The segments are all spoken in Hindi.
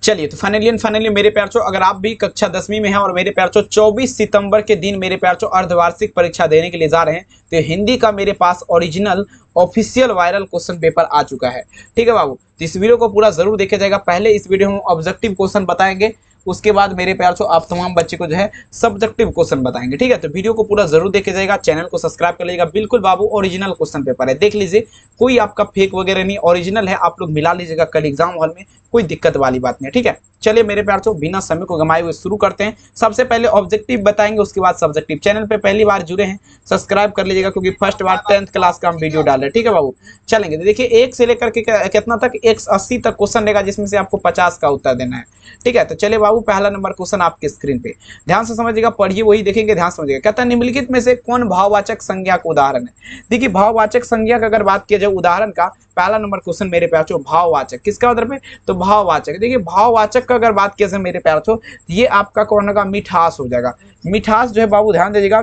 चलिए तो फाइनली मेरे प्यार चो, अगर आप भी कक्षा 10वीं में हैं और मेरे प्यार चो 24 सितंबर के दिन मेरे प्यार चो अर्धवार्षिक परीक्षा देने के लिए जा रहे हैं, तो हिंदी का मेरे पास original official viral question paper आ चुका है। ठीक है बाबू, तो इस वीडियो को पूरा जरूर देखा जाएगा। पहले इस वीडियो में ऑब्जेक्टिव क्वेश्चन बताएंगे, उसके बाद मेरे प्यार चो आप तमाम बच्चे को जो है सब्जेक्टिव क्वेश्चन बताएंगे। ठीक है, तो वीडियो को पूरा जरूर देखे जाएगा, चैनल को सब्सक्राइब कर लीजिएगा। बिल्कुल बाबू ओरिजिनल क्वेश्चन पेपर है, देख लीजिए, कोई आपका फेक वगैरह नहीं, ओरिजिनल है। आप लोग मिला लीजिएगा कल एग्जाम हॉल में, कोई दिक्कत वाली बात नहीं है। ठीक है, चलिए मेरे प्यार चो बिना समय को गंवाए हुए शुरू करते हैं। सबसे पहले ऑब्जेक्टिव बताएंगे, उसके बाद सब्जेक्टिव। चैनल पे पहली बार जुड़े हैं सब्सक्राइब कर लीजिएगा, क्योंकि फर्स्ट बार 10th क्लास का हम वीडियो डाल रहे हैं। ठीक है बाबू, चलेंगे। देखिए 1 से लेकर के कितना तक, 180 तक क्वेश्चन रहेगा, जिसमें से आपको 50 का उत्तर देना है। ठीक है, तो चलिए बाबू, पहला नंबर क्वेश्चन आपके स्क्रीन पे, ध्यान से समझिएगा, पढ़िए वही देखेंगे, ध्यान समझिएगा। कहता है निम्नलिखित में से कौन भाववाचक संज्ञा का उदाहरण है। देखिए भाववाचक संज्ञा का अगर बात किया जाए उदाहरण का, पहला नंबर क्वेश्चन मेरे प्यार चो भाववाचक, किसका उधर पे, तो भाववाचक। देखिए भाववाचक का अगर बात किया जाए मेरे प्यार चो, ये आपका कौन होगा, मिठास हो जाएगा। मिठास जो है बाबू ध्यान दीजिएगा।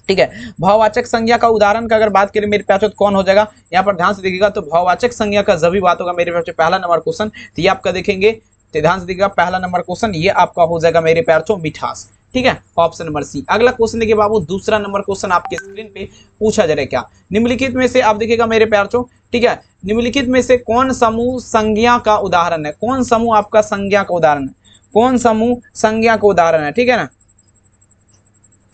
ठीक है, भाववाचक संज्ञा का उदाहरण का अगर बात करें मेरे प्यार चो तो कौन हो जाएगा, यहाँ पर ध्यान से देखिएगा, तो भाववाचक संज्ञा का जब भी बात होगा मेरे प्यार चो पहला नंबर क्वेश्चन, तो ये आपका देखेंगे, तो ध्यान से देखिएगा, पहला नंबर क्वेश्चन ये आपका हो जाएगा मेरे प्यार चो मिठास। ठीक है, ऑप्शन नंबर सी। अगला क्वेश्चन देखिए बाबू, दूसरा नंबर क्वेश्चन आपके स्क्रीन पे पूछा जा रहा है, क्या निम्नलिखित में से आप देखिएगा मेरे प्यार चो, ठीक है, निम्नलिखित में से कौन समूह संज्ञा का उदाहरण है, कौन समूह आपका संज्ञा का उदाहरण है, कौन समूह संज्ञा का उदाहरण है। ठीक है ना,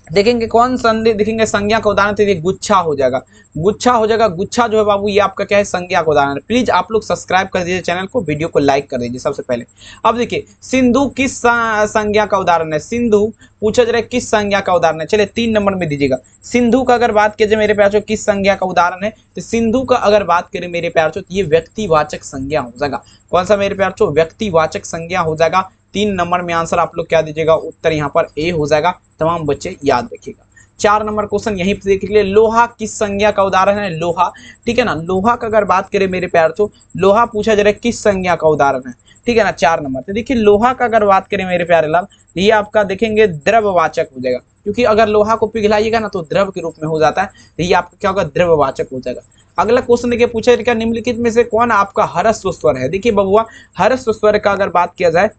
देखेंगे कौन संधि, देखेंगे संज्ञा का उदाहरण, तो ये गुच्छा हो जाएगा, गुच्छा हो जाएगा। गुच्छा जो है बाबू ये आपका क्या है, संज्ञा का उदाहरण है। प्लीज आप लोग सब्सक्राइब कर दीजिए चैनल को, वीडियो को लाइक कर दीजिए सबसे पहले। अब देखिए सिंधु किस संज्ञा का उदाहरण है, सिंधु पूछा जा रहा है किस संज्ञा का उदाहरण है। चलिए 3 नंबर में दीजिएगा, सिंधु का अगर बात कीजिए मेरे प्यार चो किस संज्ञा का उदाहरण है, तो सिंधु का अगर बात करें मेरे प्यार चो, तो ये व्यक्तिवाचक संज्ञा हो जाएगा। कौन सा मेरे प्यार चो, व्यक्तिवाचक संज्ञा हो जाएगा। 3 नंबर में आंसर आप लोग क्या दीजिएगा, उत्तर यहाँ पर ए हो जाएगा। तमाम बच्चे याद रखिएगा। 4 नंबर क्वेश्चन यहीं पे देख लीजिए, लोहा किस संज्ञा का उदाहरण है, लोहा। ठीक है ना, लोहा का अगर बात करें मेरे प्यार तो लोहा पूछा जा रहा है किस संज्ञा का उदाहरण है। ठीक है ना, 4 नंबर। तो देखिए लोहा का अगर बात करें मेरे प्यारे लाल, ये आपका देखेंगे द्रववाचक हो जाएगा, क्योंकि अगर लोहा को पिघलाइएगा ना तो द्रव के रूप में हो जाता है, तो ये आपका क्या होगा, द्रववाचक हो जाएगा। अगला क्वेश्चन देखिए पूछा जाएगा, निम्नलिखित में से कौन आपका ह्रस्व स्वर है। देखिए बबुआ ह्रस्व स्वर का अगर बात किया जाए,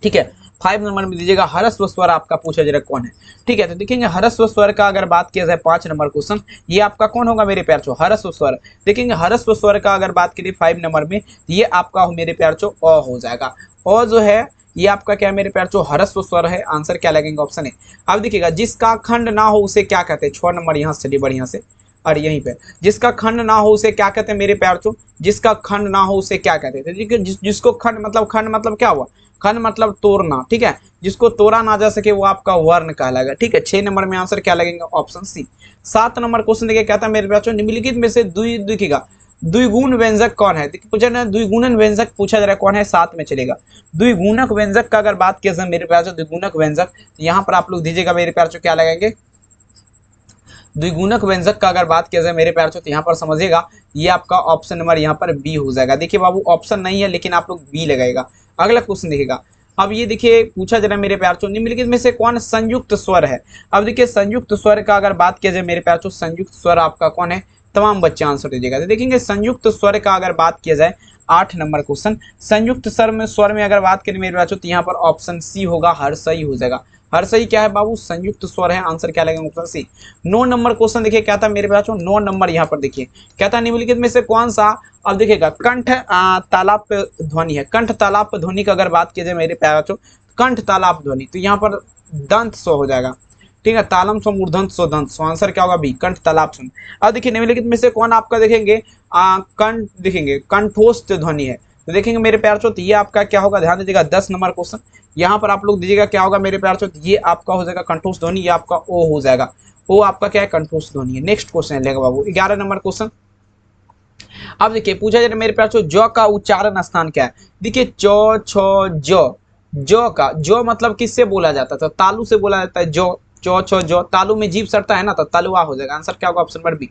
ठीक है, 5 नंबर में दीजिएगा, ह्रस्व स्वर आपका पूछा जा रहा है कौन है। ठीक है, तो देखेंगे ह्रस्व स्वर का अगर बात किया जाए 5 नंबर क्वेश्चन, ये आपका कौन होगा मेरे प्यार चो, ह्रस्व स्वर। देखेंगे ह्रस्व स्वर का अगर बात करिए 5 नंबर में, ये आपका मेरे प्यार चो अ हो जाएगा। और जो है ये आपका क्या मेरे प्यार चो, ह्रस्व स्वर है। आंसर क्या लगेगा, ऑप्शन है। अब देखिएगा जिसका खंड ना हो उसे क्या कहते हैं, 6 नंबर यहाँ से चलिए बढ़िया से, और यहीं पे जिसका खंड ना हो उसे क्या कहते हैं मेरे प्यार चो, जिसका खंड ना हो उसे क्या कहते हैं। जिसको खंड मतलब क्या हुआ, खंड मतलब तोड़ना। ठीक है, जिसको तोड़ा ना जा सके वो आपका वर्ण कहलाएगा। ठीक है, 6 नंबर में आंसर क्या लगेगा, ऑप्शन सी। 7 नंबर क्वेश्चन देखिए, कहता है मेरे बच्चों निम्नलिखित में से देखिएगा द्विगुण व्यंजक कौन है। पूछा ना द्विगुणन व्यंजक पूछा जा रहा है कौन है, 7 में चलेगा। द्विगुणक व्यंजक का अगर बात किया जाए मेरे प्यार चो, द्विगुणक व्यंजक, तो यहाँ पर आप लोग दीजिएगा मेरे प्यार चो क्या लगाएंगे, द्विगुणक व्यंजक का अगर बात किया जाए मेरे प्यार चो, तो यहाँ पर समझिएगा ये आपका ऑप्शन नंबर यहाँ पर बी हो जाएगा। देखिए बाबू ऑप्शन नहीं है लेकिन आप लोग बी लगाएगा। अगला क्वेश्चन देखिएगा, अब ये देखिए पूछा जा रहा है मेरे प्यार चो, निम्नलिखित में से कौन संयुक्त स्वर है। अब देखिए संयुक्त स्वर का अगर बात किया जाए मेरे प्यार चो, संयुक्त स्वर आपका कौन है, तमाम बच्चे आंसर दीजिएगा। तो देखेंगे संयुक्त स्वर का अगर बात किया जाए 8 नंबर क्वेश्चन, संयुक्त स्वर में अगर बात करें मेरे बच्चों, तो यहाँ पर ऑप्शन सी होगा, हर्षई हो जाएगा। हर्षई क्या है बाबू, संयुक्त स्वर है। आंसर क्या लगेगा, ऑप्शन सी। 9 नंबर क्वेश्चन देखिए, क्या था मेरे बच्चों, 9 नंबर यहाँ पर देखिए, क्या था निम्नलिखित में से कौन सा, अब देखिएगा कंठ तालाब ध्वनि है। कंठ तालाब ध्वनि का अगर बात किया जाए मेरे प्यारे बच्चों, कंठ तालाब ध्वनि, तो यहाँ पर दंत स्व हो जाएगा। ठीक है, तालम स्व मूर्धन्य स्व दंत स्व, आंसर क्या होगा, बी, कंठ तालाब स्व। अब देखिए निम्नलिखित में से कौन आपका देखेंगे कंठ, देखेंगे कंठोस्त ध्वनि है। तो देखेंगे मेरे प्यार चो, ये आपका क्या होगा, ध्यान दीजिएगा 10 नंबर क्वेश्चन, यहाँ पर आप लोग दीजिएगा क्या होगा मेरे प्यार चो, ये आपका हो जाएगा कंठोस्त ध्वनि, ये आपका ओ हो जाएगा। ओ आपका क्या है, कंठोस्त ध्वनि है। नेक्स्ट क्वेश्चन लेगा बाबू 11 नंबर क्वेश्चन। अब देखिए पूछा जाए मेरे प्यार चो, ज का उच्चारण स्थान क्या है। देखिए चौ छ ज का, जो मतलब किससे बोला जाता था, तालु से बोला जाता है। जो चौ छ जो, तालु में जीभ सड़ता है ना, तो तलुआ हो जाएगा। आंसर क्या होगा, ऑप्शन नंबर बी।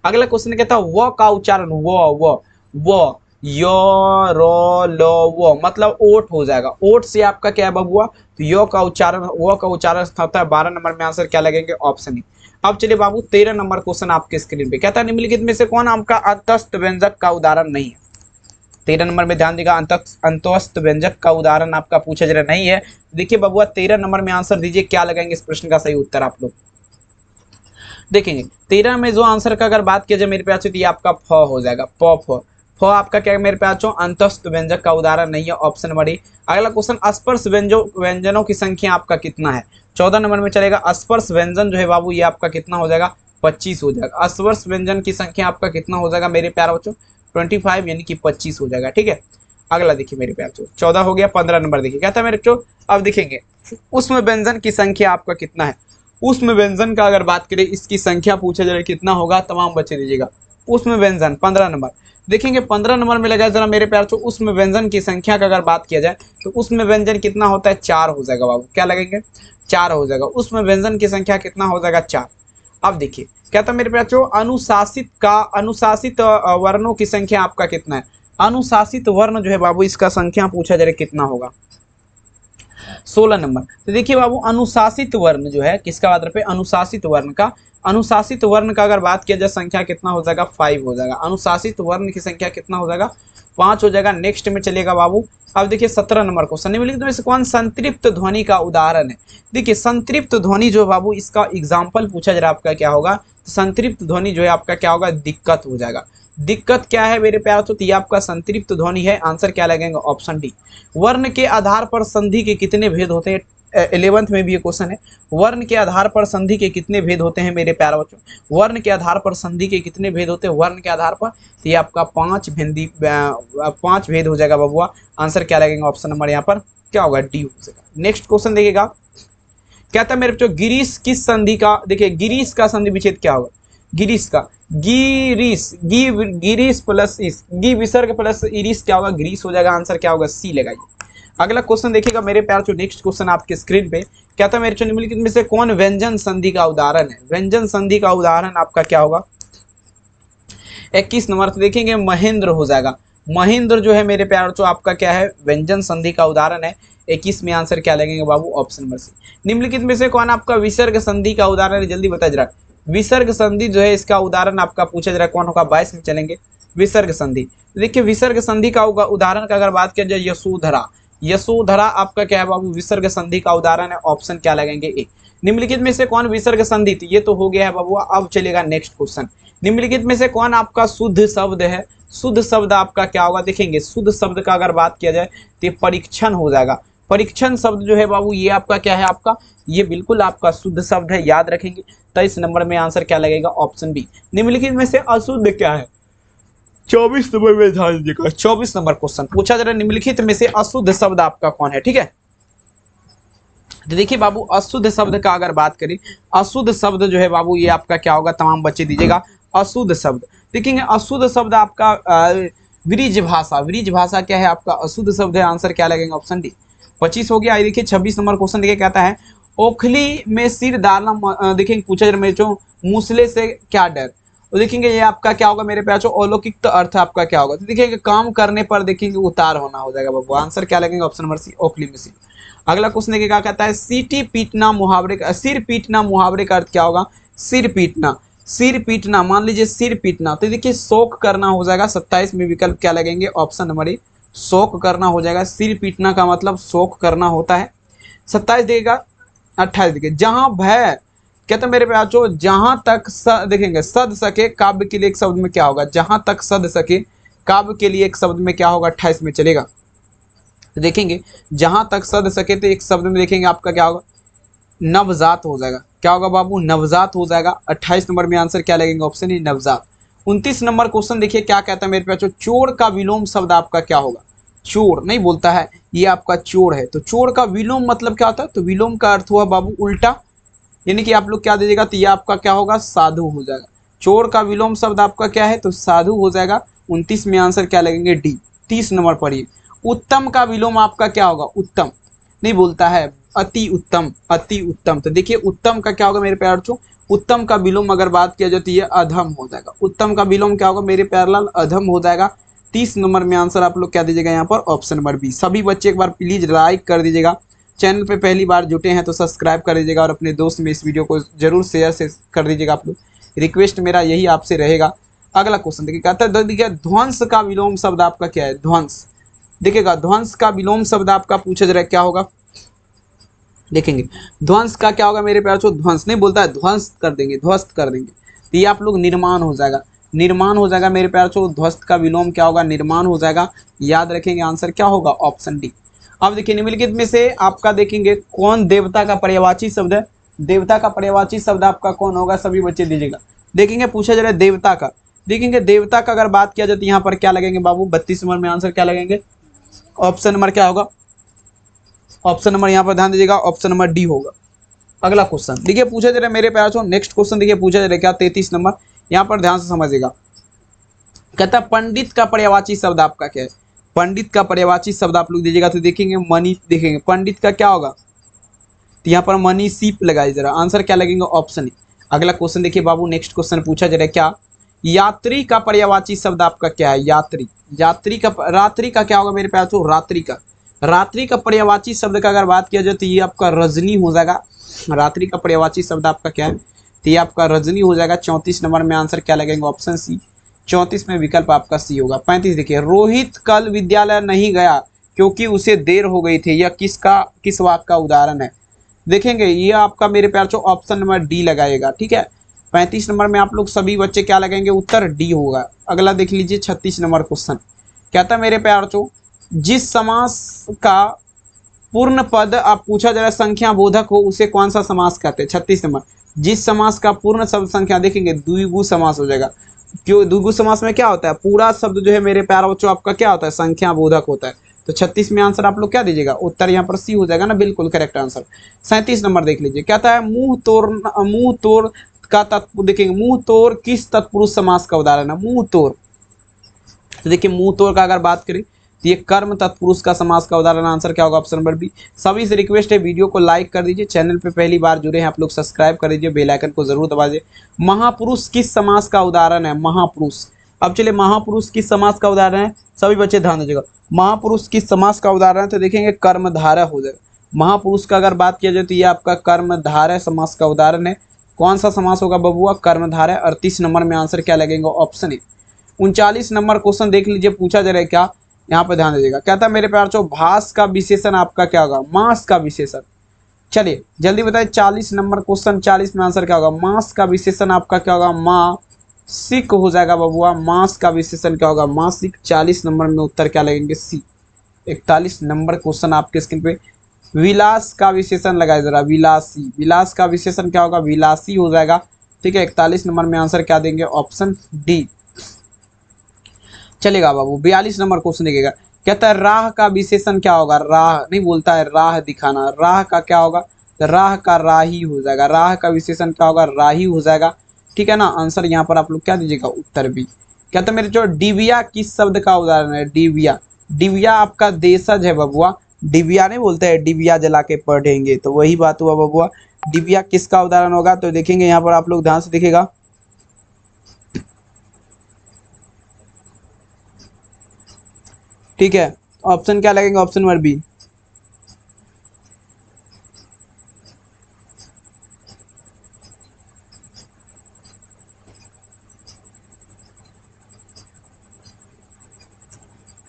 अगला क्वेश्चन कहता है व का उच्चारण, व यो रो लो वो, मतलब ओट हो जाएगा। ओट से आपका क्या है बबुआ, तो यो का उच्चारण, वो का उच्चारण होता है। 12 नंबर में आंसर क्या लगेंगे, ऑप्शन ई। अब चलिए बाबू 13 नंबर क्वेश्चन आपके स्क्रीन पे, कहता है निम्नलिखित में से कौन आपका अतस्त व्यंजक का उदाहरण नहीं है। 13 नंबर में ध्यान देगा, अंतस्थ व्यंजक का उदाहरण आपका पूछा जा रहा नहीं है। देखिए बबुआ 13 नंबर में आंसर दीजिए, क्या लगाएंगे इस प्रश्न का सही उत्तर आप लोग देखेंगे। 13 में जो आंसर का अगर बात किया जाए मेरे प्यार, तो ये आपका फ हो जाएगा, फ फ आपका क्या मेरे प्यार, अंतस्थ व्यंजक का उदाहरण नहीं है, ऑप्शन नंबर ए। अगला क्वेश्चन, स्पर्श व्यंजनों की संख्या आपका कितना है, 14 नंबर में चलेगा। स्पर्श व्यंजन जो है बाबू ये आपका कितना हो जाएगा, 25 हो जाएगा। स्पर्श व्यंजन की संख्या आपका कितना हो जाएगा मेरे प्यारे बच्चों, 25 यानी कि 25 हो जाएगा, ठीक है। अगला देखिए मेरे प्यारे बच्चों, 14 हो गया, 15 नंबर देखिए क्या था मेरे बच्चों। अब देखेंगे उसमें व्यंजन की संख्या आपका कितना है, उसमें व्यंजन का अगर बात करें इसकी संख्या पूछा जाए कितना होगा, तमाम बच्चे दीजिएगा। उसमें व्यंजन 15 नंबर देखेंगे, 15 नंबर में लगा जरा मेरे प्यार से, उसमें व्यंजन की संख्या का अगर बात किया जाए तो उसमें व्यंजन कितना होता है, 4 हो जाएगा बाबू, क्या लगेंगे, 4 हो जाएगा। उसमें व्यंजन की संख्या कितना हो जाएगा, 4। अब देखिए क्या था मेरे प्यार, अनुशासित वर्णों की संख्या आपका कितना है, अनुशासित वर्ण जो है बाबू इसका संख्या पूछा जाए कितना होगा, 16 नंबर। तो देखिए बाबू अनुशासित वर्ण जो है किसका बात पे, अनुशासित वर्ण का अगर बात किया जाए संख्या कितना हो जाएगा, 5 हो जाएगा। अनुशासित वर्ण की संख्या कितना हो जाएगा, 5 हो जाएगा। नेक्स्ट में चलेगा बाबू, अब देखिए 17 नंबर क्वेश्चन, निम्नलिखित में से कौन संतृप्त ध्वनि का उदाहरण है। देखिए संतृप्त ध्वनि जो बाबू इसका एग्जाम्पल पूछा जा रहा है आपका क्या होगा, तो संतृप्त ध्वनि जो है आपका क्या होगा, दिक्कत हो जाएगा। दिक्कत क्या है मेरे प्यार, तो ये आपका संतृप्त ध्वनि है, आंसर क्या लगेगा, ऑप्शन डी। वर्ण के आधार पर संधि के कितने भेद होते हैं, 11th में भी ये क्वेश्चन है, वर्ण के आधार पर संधि के कितने भेद होते हैं मेरे प्यारे बच्चों, वर्ण के आधार पर संधि के कितने भेद होते हैं, वर्ण के आधार पर, तो ये आपका 5 भेद हो जाएगा बबुआ, आंसर क्या लगेगा, ऑप्शन नंबर यहाँ पर क्या होगा, डी हो जाएगा। नेक्स्ट क्वेश्चन देखिएगा, कहता है मेरे बच्चों गिरीश किस संधि का, देखिए गिरीश का संधि विच्छेद क्या होगा, गिरीश का, गिरीश प्लस इस, गी विसर्ग प्लस इरिस क्या होगा, ग्रीस हो जाएगा, आंसर क्या होगा, सी लगाइए। अगला क्वेश्चन देखिएगा मेरे प्यार जो नेक्स्ट क्वेश्चन आपके स्क्रीन पे, क्या था मेरे चो निम्नलिखित में से कौन व्यंजन संधि का उदाहरण है, व्यंजन संधि का उदाहरण आपका क्या होगा, 21 नंबर। तो देखेंगे महेंद्र हो जाएगा, महेंद्र जो है मेरे प्यार जो आपका क्या है, व्यंजन संधि का उदाहरण है। 21 में आंसर क्या लगेंगे बाबू, ऑप्शन नंबर सी। निम्नलिखित में से कौन आपका विसर्ग संधि का उदाहरण है, जल्दी बता जरा। विसर्ग संधि जो है इसका उदाहरण आपका पूछा जा रहा है कौन होगा, 22 में चलेंगे। विसर्ग संधि देखिए, विसर्ग संधि का उदाहरण का अगर बात किया जाए, यशोधरा, यशोधरा आपका क्या है बाबू, विसर्ग संधि का उदाहरण है, ऑप्शन क्या लगेंगे, ए। निम्नलिखित में से कौन विसर्ग संधि, ये तो हो गया है बाबू। अब चलेगा नेक्स्ट क्वेश्चन, निम्नलिखित में से कौन आपका शुद्ध शब्द है, शुद्ध शब्द आपका क्या होगा, देखेंगे शुद्ध शब्द का अगर बात किया जाए तो परीक्षण हो जाएगा। परीक्षण शब्द जो है बाबू ये आपका क्या है, आपका ये बिल्कुल आपका शुद्ध शब्द है, याद रखेंगे। 23 नंबर में आंसर क्या लगेगा, ऑप्शन बी। निम्नलिखित में से अशुद्ध क्या है, 24 नंबर में ध्यान दीजिएगा, 24 नंबर क्वेश्चन पूछा जा रहा है, निम्नलिखित में से अशुद्ध शब्द आपका कौन है, ठीक है। तो देखिए बाबू अशुद्ध शब्द का अगर बात करें, अशुद्ध शब्द जो है बाबू ये आपका क्या होगा, तमाम बच्चे दीजिएगा। अशुद्ध शब्द देखेंगे, अशुद्ध शब्द आपका वृज भाषा, वृज भाषा क्या है आपका, अशुद्ध शब्द है, आंसर क्या लगेगा, ऑप्शन डी। 25 हो गया। देखिए 26 नंबर क्वेश्चन देखिए कहता है, ओखली में सिर डालना, देखेंगे पूछा जा रहा है मूसले से क्या डर, तो देखेंगे ये आपका क्या होगा मेरे प्यार, अलौकिक तो अर्थ आपका क्या होगा, तो देखिए काम करने पर देखेंगे उतार होना हो जाएगा बाबू, आंसर क्या लगेगा, ऑप्शन नंबर सी, ओखली में सिर। अगला क्वेश्चन देखिए क्या कहता है, सीटी पीटना मुहावरे का, सिर पीटना मुहावरे का अर्थ क्या होगा, सिर पीटना, सिर पीटना, मान लीजिए सिर पीटना, तो देखिए शोक करना हो जाएगा। 27 में विकल्प क्या लगेंगे, ऑप्शन नंबर ए, शोक करना हो जाएगा। सिर पीटना का मतलब शोक करना होता है। 27 देगा। 28 देखिए, जहां भय कहते मेरे प्याचो, जहां तक देखेंगे सद सके काव्य के लिए एक शब्द में क्या होगा, जहां तक सद सके काव्य के लिए एक शब्द में क्या होगा, 28 में चलेगा। तो देखेंगे जहां तक सद सके तो एक शब्द में देखेंगे आपका क्या होगा, नवजात हो जाएगा, क्या होगा बाबू, नवजात हो जाएगा। 28 नंबर में आंसर क्या लगेगा, ऑप्शन ए, नवजात। 29 नंबर क्वेश्चन देखिए क्या कहता है मेरे प्याचो, चोर का विलोम शब्द आपका क्या होगा, चोर नहीं बोलता है, ये आपका चोर है, तो चोर का विलोम मतलब क्या होता है, तो विलोम का अर्थ हुआ बाबू उल्टा, यानी कि आप लोग क्या दीजिएगा, तो ये आपका क्या होगा, साधु हो जाएगा। चोर का विलोम शब्द आपका क्या है, तो साधु हो जाएगा। 29 में आंसर क्या लगेंगे, डी। 30 नंबर पर ही उत्तम का विलोम आपका क्या होगा, उत्तम नहीं बोलता है, अति उत्तम, अति उत्तम। तो देखिए उत्तम का क्या होगा मेरे प्यार बच्चों, उत्तम का विलोम अगर बात किया जाए तो ये अधम हो जाएगा। उत्तम का विलोम क्या होगा मेरे प्यारलाल, अधम हो जाएगा। 30 नंबर में आंसर आप लोग क्या दीजिएगा यहाँ पर, ऑप्शन नंबर बी। सभी बच्चे एक बार प्लीज लाइक कर दीजिएगा, चैनल पे पहली बार जुटे हैं तो सब्सक्राइब कर दीजिएगा और अपने दोस्त में इस वीडियो को जरूर शेयर से कर दीजिएगा आप लोग, रिक्वेस्ट मेरा यही आपसे रहेगा। अगला क्वेश्चन देखिए, कहता है देखिए ध्वंस का विलोम शब्द आपका क्या है, ध्वंस। देखिएगा ध्वंस का विलोम शब्द आपका पूछा जा रहा है क्या होगा, देखेंगे ध्वंस का क्या होगा मेरे प्यार, ध्वंस नहीं बोलता है, ध्वंस कर देंगे, ध्वस्त कर देंगे, तो ये आप लोग निर्माण हो जाएगा, निर्माण हो जाएगा मेरे प्यार। ध्वस्त का विलोम क्या होगा, निर्माण हो जाएगा। याद रखेंगे आंसर क्या होगा, ऑप्शन डी। अब देखिए निम्नलिखित में से आपका देखेंगे कौन देवता का पर्यायवाची शब्द है, देवता का पर्यायवाची शब्द आपका कौन होगा, सभी बच्चे दीजिएगा। देखेंगे पूछा जा रहा है देवता का, देखेंगे देवता का अगर बात किया जाए तो यहाँ पर क्या लगेंगे बाबू, 32 नंबर में आंसर क्या लगेंगे, ऑप्शन नंबर क्या होगा, ऑप्शन नंबर यहाँ पर ध्यान दीजिएगा, ऑप्शन नंबर डी होगा। अगला क्वेश्चन देखिए पूछा जा रहा है मेरे प्यारों, नेक्स्ट क्वेश्चन देखिए पूछा जा रहा है क्या, 33 नंबर, यहाँ पर ध्यान से समझिएगा। कहता है पंडित का पर्यायवाची शब्द आपका क्या है, पंडित का पर्यायवाची शब्द आप लोग दीजिएगा, तो देखेंगे मनी, देखेंगे पंडित का क्या होगा, तो यहाँ पर मनी सीप लगाई जरा, आंसर क्या लगेंगे, ऑप्शन ए। अगला क्वेश्चन देखिए बाबू, नेक्स्ट क्वेश्चन पूछा जा रहा है क्या, यात्री का पर्यायवाची शब्द आपका क्या है, यात्री, यात्री का, रात्रि का क्या होगा मेरे प्यारों, रात्रि का, रात्रि का पर्यायवाची शब्द का अगर बात किया जाए तो ये आपका रजनी हो जाएगा। रात्रि का पर्यायवाची शब्द आपका क्या है, तो ये आपका रजनी हो जाएगा। 34 नंबर में आंसर क्या लगेगा, ऑप्शन सी। 34 में विकल्प आपका सी होगा। 35 देखिए, रोहित कल विद्यालय नहीं गया क्योंकि उसे देर हो गई थी, यह किस वाक्य का उदाहरण है, देखेंगे ये आपका मेरे प्यार ऑप्शन नंबर डी लगाएगा, ठीक है। 35 नंबर में आप लोग सभी बच्चे क्या लगाएंगे, उत्तर डी होगा। अगला देख लीजिए 36 नंबर क्वेश्चन, कहता है मेरे प्यार जिस समास का पूर्ण पद आप पूछा जा रहा है संख्या बोधक हो उसे कौन सा समास कहते हैं। 36 नंबर, जिस समास का पूर्ण शब्द संख्या, देखेंगे द्विगु समास हो जाएगा। क्यों, द्विगु समास में क्या होता है, पूरा शब्द जो है मेरे प्यारे बच्चों आपका क्या होता है, संख्या बोधक होता है। तो 36 में आंसर आप लोग क्या दीजिएगा, उत्तर यहाँ पर सी हो जाएगा ना, बिल्कुल करेक्ट आंसर। 37 नंबर देख लीजिए, कहता है मुंह तोड़ का तत्पुरुष, देखेंगे मुंह तोड़ किस तत्पुरुष समास का उदाहरण है, मुंह तोड़, तो देखिए मुंह तोड़ का अगर बात करें तो ये कर्म तत्पुरुष का समास का उदाहरण, आंसर क्या होगा, ऑप्शन नंबर बी। सभी से रिक्वेस्ट है वीडियो को लाइक कर दीजिए, चैनल पे पहली बार जुड़े हैं आप लोग सब्सक्राइब कर दीजिए, बेल आइकन को जरूर दबा दीजिए। महापुरुष किस समास का उदाहरण है, महापुरुष। अब चलिए महापुरुष किस समास का उदाहरण है, सभी बच्चे ध्यान दीजिएगा, महापुरुष किस समास का उदाहरण है, तो देखेंगे कर्मधारय हो जाएगा। महापुरुष का अगर बात किया जाए तो ये आपका कर्मधारय समास का उदाहरण है। कौन सा समास होगा बबुआ, कर्मधारय। 38 नंबर में आंसर क्या लगेगा, ऑप्शन ए। 39 नंबर क्वेश्चन देख लीजिए, पूछा जा रहा है क्या, यहाँ पर ध्यान दीजिएगा, कहता है मेरे प्यार भास का विशेषण आपका क्या होगा, मास का विशेषण। चलिए जल्दी बताइए 40 नंबर क्वेश्चन, 40 में आंसर क्या होगा, मास का विशेषण आपका क्या होगा, मासिक हो जाएगा बबुआ। मास का विशेषण क्या होगा, मासिक। 40 नंबर में उत्तर क्या लगेंगे, सी। 41 नंबर क्वेश्चन आपके स्क्रीन पे, विलास का विशेषण लगाए जरा, विलासी, विलास का विशेषण क्या होगा, विलासी हो जाएगा, ठीक है। 41 नंबर में आंसर क्या देंगे, ऑप्शन डी चलेगा बाबू। 42 नंबर क्वेश्चन देखिएगा, कहता है राह का विशेषण क्या होगा, राह नहीं बोलता है, राह दिखाना, राह का क्या होगा, तो राह का राही हो जाएगा। राह का विशेषण क्या होगा, राही हो जाएगा, ठीक है ना। आंसर यहाँ पर आप लोग क्या दीजिएगा, उत्तर बी। कहता है मेरे डिबिया किस शब्द का उदाहरण है, डिबिया, डिबिया आपका देशज है बबुआ, डिबिया नहीं बोलते है, डिबिया जला के पढ़ेंगे, तो वही बात हुआ बबुआ। डिबिया किसका उदाहरण होगा, तो देखेंगे यहाँ पर आप लोग ध्यान से देखिएगा, ठीक है। ऑप्शन क्या लगेगा, ऑप्शन नंबर बी।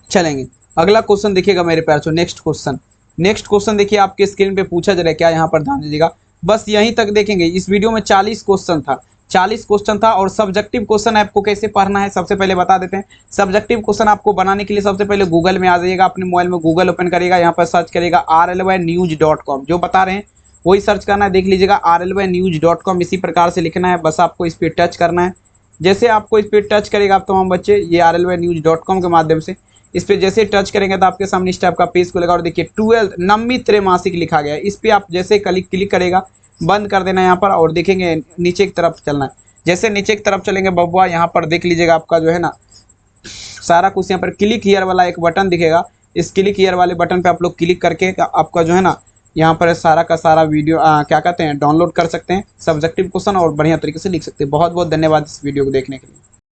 चलेंगे अगला क्वेश्चन देखिएगा मेरे प्यार से, नेक्स्ट क्वेश्चन, नेक्स्ट क्वेश्चन देखिए आपके स्क्रीन पे पूछा जा रहा है क्या, यहाँ पर ध्यान दीजिएगा, बस यहीं तक देखेंगे। इस वीडियो में 40 क्वेश्चन था, 40 क्वेश्चन था। और सब्जेक्टिव क्वेश्चन आपको कैसे पढ़ना है सबसे पहले बता देते हैं। सब्जेक्टिव क्वेश्चन आपको बनाने के लिए सबसे पहले गूगल में आ जाइएगा, अपने मोबाइल में गूगल ओपन करिएगा, यहाँ पर सर्च करिएगा rlynews.com, जो बता रहे हैं वही सर्च करना है, देख लीजिएगा rlynews.com, इसी प्रकार से लिखना है, बस आपको इस पर टच करना है। जैसे आपको इस पर टच करेगा आप तमाम बच्चे, ये rlynews.com के माध्यम से इस पे जैसे टच करेंगे तो आपके सामने इस टाइप का पेज खुलेगा, और देखिए 12 9वीं त्रैमासिक लिखा गया है। इस पे आप जैसे क्लिक करेगा, बंद कर देना यहाँ पर, और देखेंगे नीचे की तरफ चलना है। जैसे नीचे की तरफ चलेंगे बबुआ, यहाँ पर देख लीजिएगा आपका जो है ना सारा कुछ, यहाँ पर क्लिक हियर वाला एक बटन दिखेगा, इस क्लिक हियर वाले बटन पे आप लोग क्लिक करके आपका जो है ना यहाँ पर सारा का सारा वीडियो क्या कहते हैं डाउनलोड कर सकते हैं, सब्जेक्टिव क्वेश्चन, और बढ़िया तरीके से लिख सकते हैं। बहुत बहुत धन्यवाद इस वीडियो को देखने के लिए।